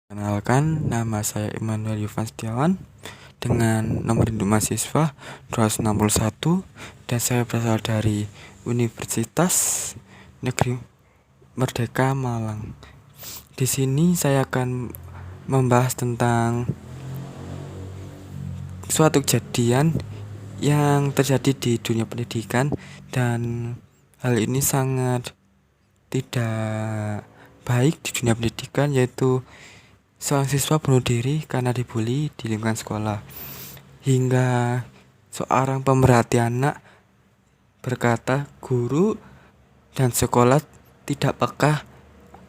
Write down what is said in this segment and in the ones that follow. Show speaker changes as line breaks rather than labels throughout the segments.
Kenalkan, nama saya Immanuel Yufan Setiawan dengan nomor induk mahasiswa 261 dan saya berasal dari Universitas Negeri Merdeka Malang. Di sini saya akan membahas tentang suatu kejadian yang terjadi di dunia pendidikan dan hal ini sangat tidak baik di dunia pendidikan, yaitu seorang siswa bunuh diri karena dibully di lingkungan sekolah. Hingga seorang pemerhati anak berkata guru dan sekolah tidak peka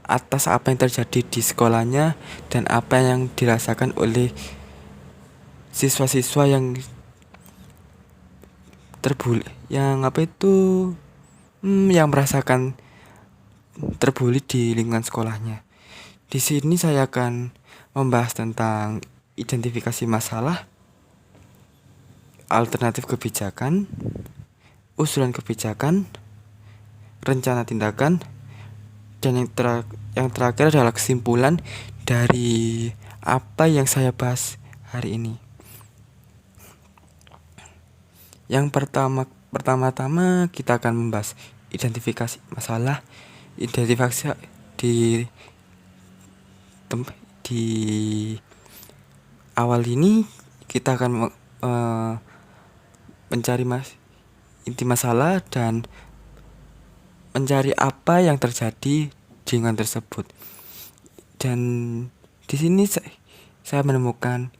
atas apa yang terjadi di sekolahnya dan apa yang dirasakan oleh siswa-siswa yang terbully, yang merasakan terbully di lingkungan sekolahnya. Di sini saya akan membahas tentang identifikasi masalah, alternatif kebijakan, usulan kebijakan, rencana tindakan, dan yang terakhir adalah kesimpulan dari apa yang saya bahas hari ini. Yang pertama-tama kita akan membahas identifikasi masalah. Identifikasi di awal ini kita akan mencari inti masalah dan mencari apa yang terjadi dengan tersebut. Dan di sini saya menemukan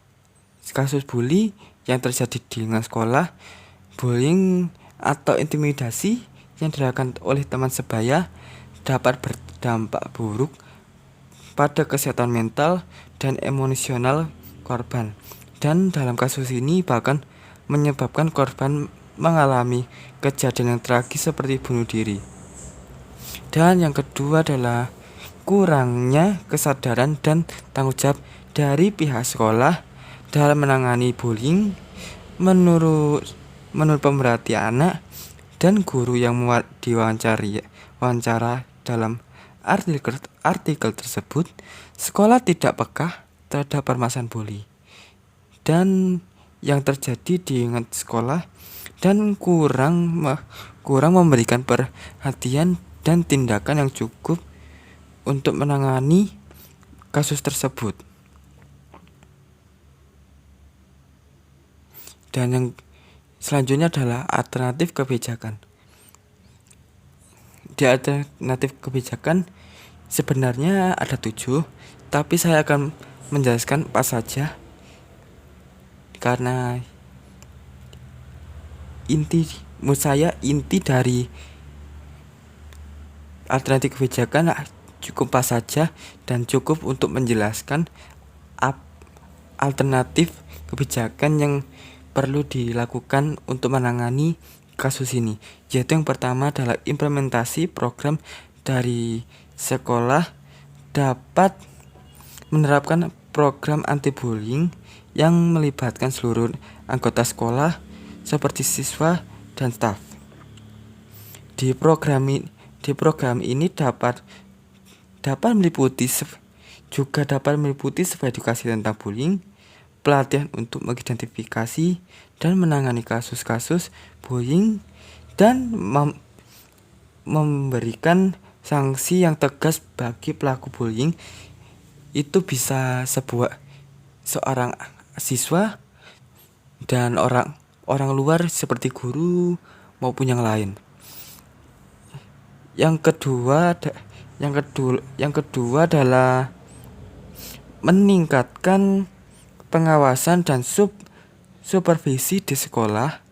kasus bully yang terjadi di lingkungan sekolah. Bullying atau intimidasi yang dilakukan oleh teman sebaya dapat berdampak buruk pada kesehatan mental dan emosional korban, dan dalam kasus ini bahkan menyebabkan korban mengalami kejadian yang tragis seperti bunuh diri. Dan yang kedua adalah kurangnya kesadaran dan tanggung jawab dari pihak sekolah dalam menangani bullying. Menurut pemerhati anak dan guru yang diwawancara dalam artikel tersebut, sekolah tidak peka terhadap permasalahan bully dan yang terjadi di lingkungan sekolah dan kurang memberikan perhatian dan tindakan yang cukup untuk menangani kasus tersebut. Dan yang selanjutnya adalah alternatif kebijakan. Di alternatif kebijakan sebenarnya ada 7, tapi saya akan menjelaskan apa saja karena inti dari alternatif kebijakan cukup pas saja dan cukup untuk menjelaskan alternatif kebijakan yang perlu dilakukan untuk menangani kasus ini, yaitu yang pertama adalah implementasi program dari sekolah dapat menerapkan program anti-bullying yang melibatkan seluruh anggota sekolah seperti siswa dan staf. Di program ini dapat meliputi edukasi tentang bullying, pelatihan untuk mengidentifikasi dan menangani kasus-kasus bullying, dan memberikan sanksi yang tegas bagi pelaku bullying. Itu bisa seorang siswa dan orang luar seperti guru maupun yang lain. Yang kedua adalah meningkatkan pengawasan dan supervisi di sekolah.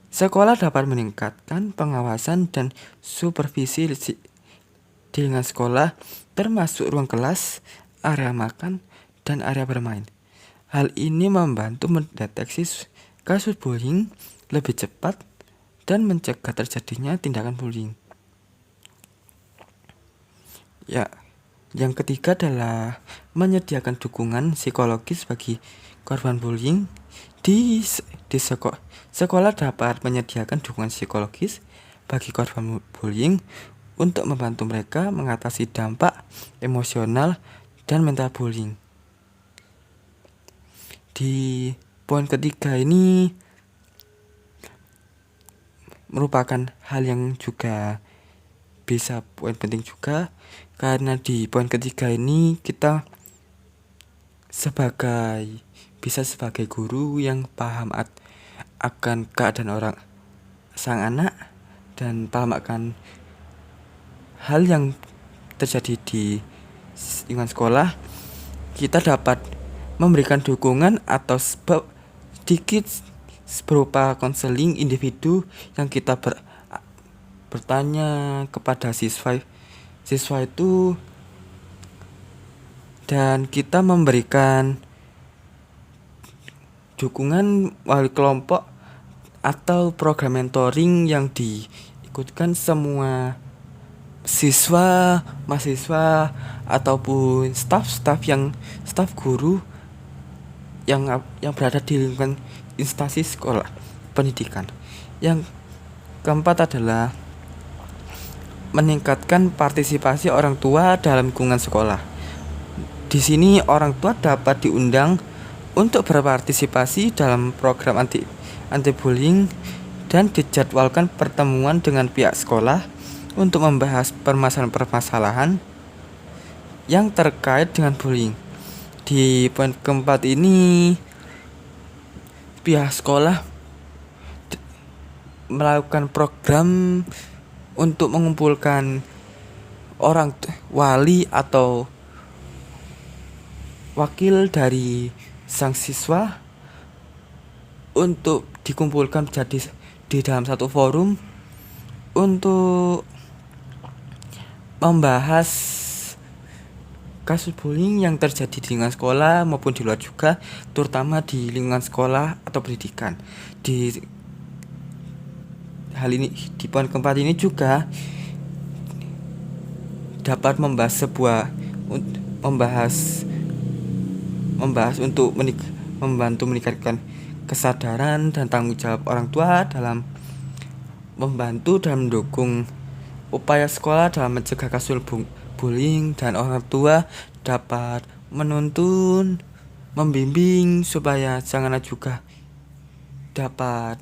Sekolah dapat meningkatkan pengawasan dan supervisi di lingkungan sekolah, termasuk ruang kelas, area makan, dan area bermain. Hal ini membantu mendeteksi kasus bullying lebih cepat dan mencegah terjadinya tindakan bullying. Yang ketiga adalah menyediakan dukungan psikologis bagi korban bullying. Di sekolah dapat menyediakan dukungan psikologis bagi korban bullying untuk membantu mereka mengatasi dampak emosional dan mental bullying. Di poin ketiga ini merupakan hal yang juga bisa poin penting juga, karena di poin ketiga ini kita sebagai guru yang paham akan keadaan sang anak dan paham akan hal yang terjadi di lingkungan sekolah, kita dapat memberikan dukungan atau sedikit berupa konseling individu yang kita bertanya kepada siswa itu, dan kita memberikan dukungan wali kelompok atau program mentoring yang diikutkan semua siswa, mahasiswa ataupun staf guru yang berada di lingkungan instansi sekolah pendidikan. Yang keempat adalah meningkatkan partisipasi orang tua dalam lingkungan sekolah. Di sini orang tua dapat diundang untuk berpartisipasi dalam program anti bullying dan dijadwalkan pertemuan dengan pihak sekolah untuk membahas permasalahan-permasalahan yang terkait dengan bullying. Di poin keempat ini, pihak sekolah melakukan program untuk mengumpulkan orang wali atau wakil dari sang siswa untuk dikumpulkan jadi di dalam satu forum untuk membahas kasus bullying yang terjadi di lingkungan sekolah maupun di luar juga, terutama di lingkungan sekolah atau pendidikan. Di hal ini, di poin keempat ini juga dapat membahas untuk membantu meningkatkan kesadaran dan tanggung jawab orang tua dalam membantu dan mendukung upaya sekolah dalam mencegah kasus bullying, dan orang tua dapat menuntun, membimbing supaya sang anak juga dapat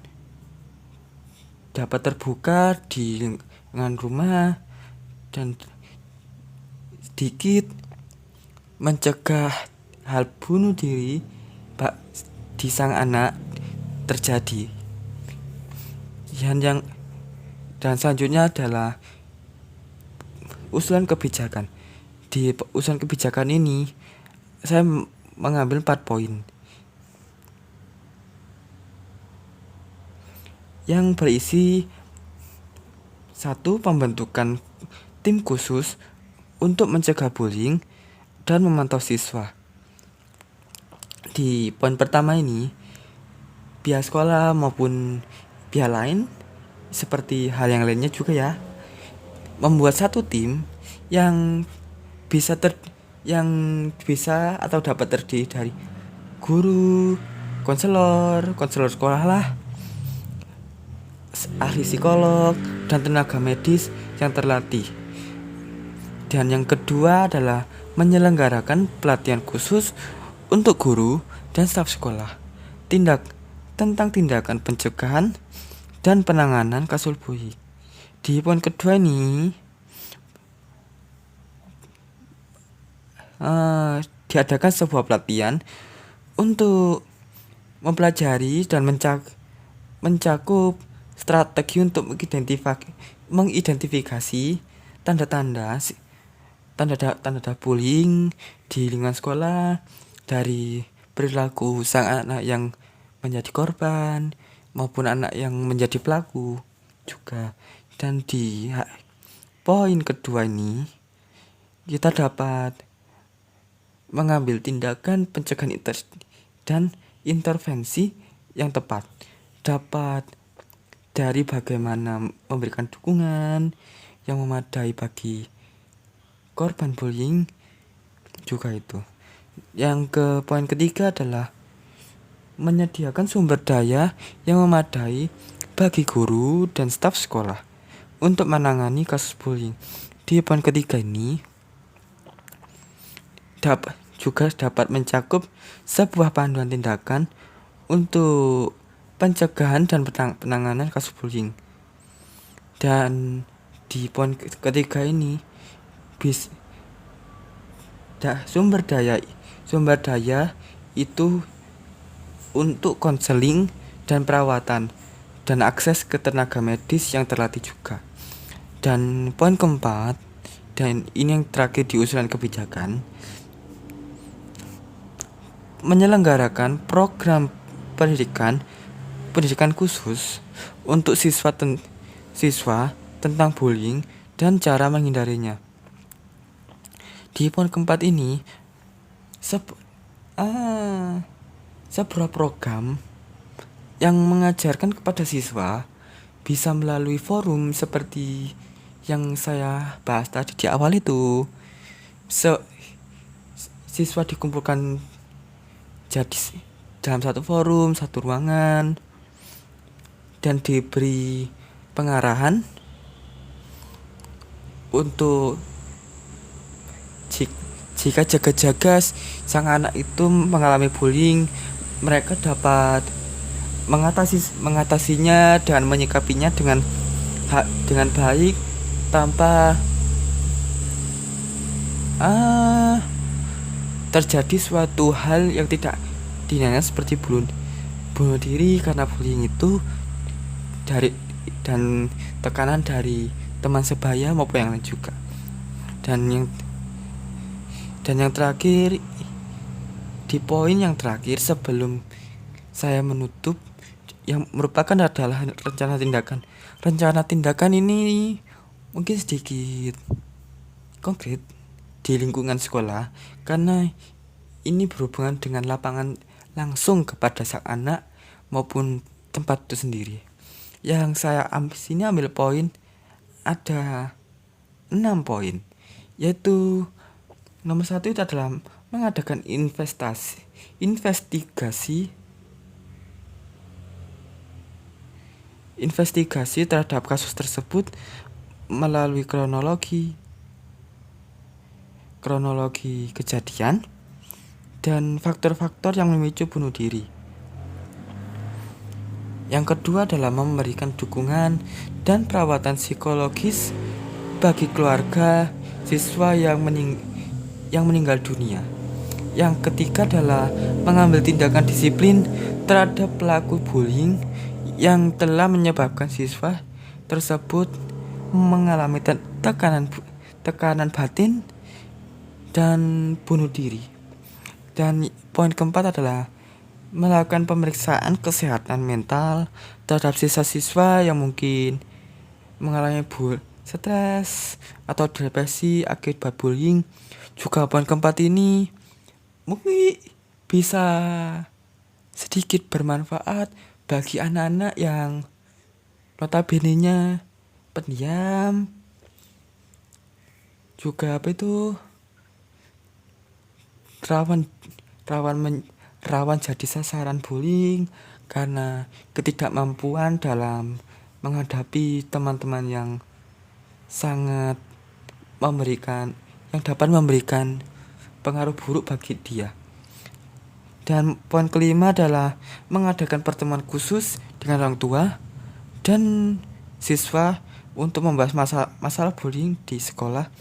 terbuka di lingkungan rumah dan sedikit mencegah hal bunuh diri di sang anak terjadi. Dan selanjutnya adalah usulan kebijakan. Di usulan kebijakan ini saya mengambil 4 poin yang berisi: 1. Pembentukan tim khusus untuk mencegah bullying dan memantau siswa. Di poin pertama ini, pihak sekolah maupun pihak lain seperti hal yang lainnya juga ya, membuat satu tim yang bisa atau dapat terdiri dari guru, konselor sekolah lah, ahli psikolog, dan tenaga medis yang terlatih. Dan yang kedua adalah menyelenggarakan pelatihan khusus untuk guru dan staf sekolah tentang tindakan pencegahan dan penanganan kasus bullying. Di poin kedua ini diadakan sebuah pelatihan untuk mempelajari dan mencakup strategi untuk mengidentifikasi tanda-tanda bullying di lingkungan sekolah, dari perilaku sang anak yang menjadi korban maupun anak yang menjadi pelaku juga. Dan di poin kedua ini kita dapat mengambil tindakan pencegahan dan intervensi yang tepat, dapat dari bagaimana memberikan dukungan yang memadai bagi korban bullying juga itu. Yang ke poin ketiga adalah menyediakan sumber daya yang memadai bagi guru dan staf sekolah untuk menangani kasus bullying. Di poin ketiga ini juga dapat mencakup sebuah panduan tindakan untuk pencegahan dan penanganan kasus bullying. Dan di poin ketiga ini bis sumber daya itu untuk konseling dan perawatan dan akses ke tenaga medis yang terlatih juga. Dan poin keempat, dan ini yang terakhir di usulan kebijakan, menyelenggarakan program pendidikan khusus untuk siswa tentang bullying dan cara menghindarinya. Di poin keempat ini sebuah program yang mengajarkan kepada siswa bisa melalui forum seperti yang saya bahas tadi di awal itu. Siswa dikumpulkan jadi dalam satu forum, satu ruangan, dan diberi pengarahan untuk jika jaga-jaga sang anak itu mengalami bullying, mereka dapat mengatasinya dan menyikapinya dengan baik tanpa terjadi suatu hal yang tidak diinginkan seperti bunuh diri karena bullying itu dan tekanan dari teman sebaya maupun yang lain juga. Dan yang terakhir, di poin yang terakhir sebelum saya menutup, yang merupakan adalah rencana tindakan. Rencana tindakan ini mungkin sedikit konkret di lingkungan sekolah karena ini berhubungan dengan lapangan langsung kepada sang anak maupun tempat itu sendiri. Yang saya ambil poin ada 6 poin, yaitu nomor 1 itu adalah mengadakan investigasi terhadap kasus tersebut melalui kronologi kejadian dan faktor-faktor yang memicu bunuh diri. Yang kedua adalah memberikan dukungan dan perawatan psikologis bagi keluarga siswa yang meninggal dunia. Yang ketiga adalah mengambil tindakan disiplin terhadap pelaku bullying yang telah menyebabkan siswa tersebut mengalami tekanan batin dan bunuh diri. Dan poin keempat adalah melakukan pemeriksaan kesehatan mental terhadap siswa-siswa yang mungkin mengalami stres atau depresi akibat bullying. Juga poin keempat ini mungkin bisa sedikit bermanfaat bagi anak-anak yang notabene-nya pendiam, juga rawan jadi sasaran bullying karena ketidakmampuan dalam menghadapi teman-teman yang sangat yang dapat memberikan pengaruh buruk bagi dia. Dan poin kelima adalah mengadakan pertemuan khusus dengan orang tua dan siswa untuk membahas masalah bullying di sekolah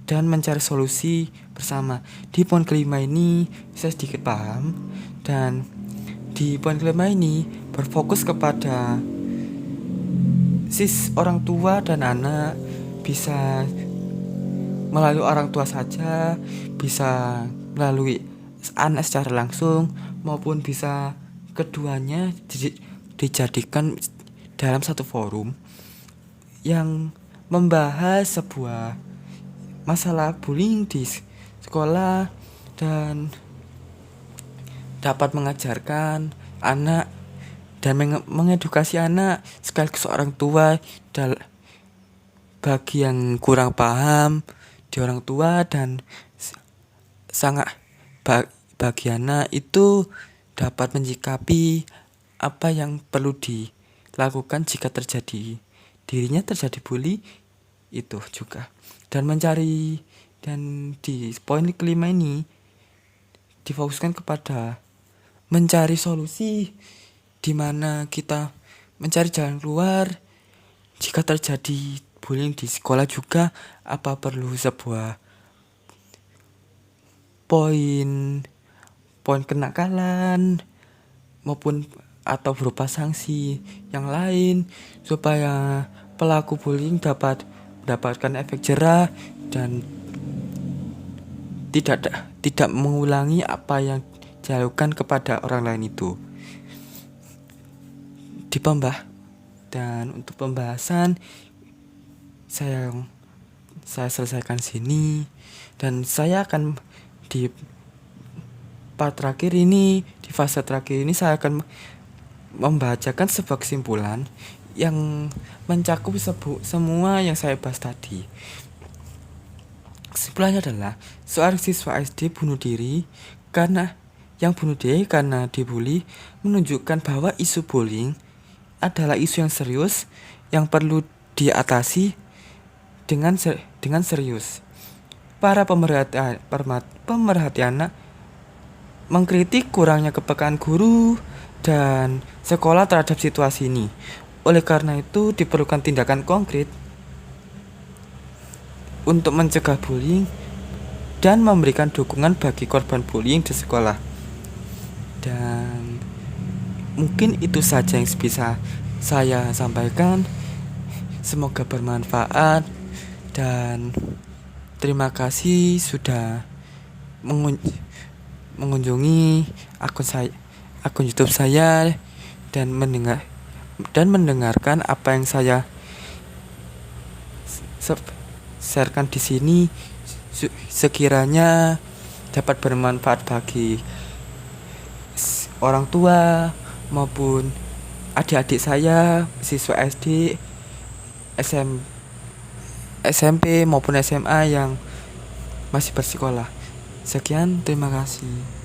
dan mencari solusi bersama. Di poin kelima ini saya sedikit paham, dan di poin kelima ini berfokus kepada orang tua dan anak, bisa melalui orang tua saja, bisa melalui anak secara langsung, maupun bisa keduanya dijadikan dalam satu forum yang membahas sebuah masalah bullying di sekolah dan dapat mengajarkan anak dan mengedukasi anak sekaligus orang tua bagi yang kurang paham di orang tua, dan sangat bagi anak itu dapat menyikapi apa yang perlu dilakukan jika dirinya terjadi bully itu juga. Dan di poin kelima ini difokuskan kepada mencari solusi, di mana kita mencari jalan keluar jika terjadi bullying di sekolah juga. Apa perlu sebuah poin kenakalan maupun atau berupa sanksi yang lain supaya pelaku bullying dapat mendapatkan efek jerah dan tidak mengulangi apa yang dilakukan kepada orang lain itu. Dan untuk pembahasan saya selesaikan sini, dan saya akan di part terakhir ini, di fase terakhir ini saya akan membacakan sebuah kesimpulan yang mencakup semua yang saya bahas tadi. Kesimpulannya adalah seorang siswa SD bunuh diri karena dibully, menunjukkan bahwa isu bullying adalah isu yang serius yang perlu diatasi dengan serius. Para pemerhati anak mengkritik kurangnya kepekaan guru dan sekolah terhadap situasi ini. Oleh karena itu diperlukan tindakan konkret untuk mencegah bullying dan memberikan dukungan bagi korban bullying di sekolah. Dan mungkin itu saja yang bisa saya sampaikan. Semoga bermanfaat, dan terima kasih sudah mengunjungi akun YouTube saya dan mendengarkan apa yang saya sharekan di sini. Sekiranya dapat bermanfaat bagi orang tua maupun adik-adik saya, siswa SD, SMP maupun SMA yang masih bersekolah. Sekian, terima kasih.